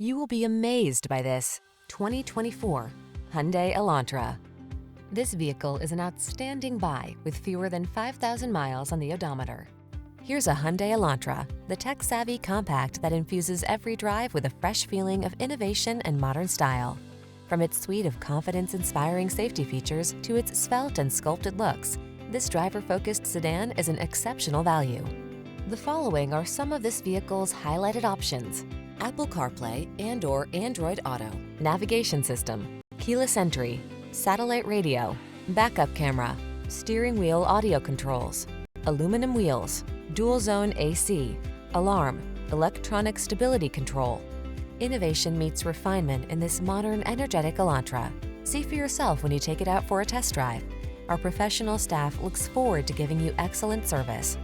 You will be amazed by this 2024 Hyundai Elantra. This vehicle is an outstanding buy with fewer than 5,000 miles on the odometer. Here's a Hyundai Elantra, the tech-savvy compact that infuses every drive with a fresh feeling of innovation and modern style. From its suite of confidence-inspiring safety features to its svelte and sculpted looks, this driver-focused sedan is an exceptional value. The following are some of this vehicle's highlighted options: Apple CarPlay and/or Android Auto, navigation system, keyless entry, satellite radio, backup camera, steering wheel audio controls, aluminum wheels, dual zone AC, alarm, electronic stability control. Innovation meets refinement in this modern, energetic Elantra. See for yourself when you take it out for a test drive. Our professional staff looks forward to giving you excellent service.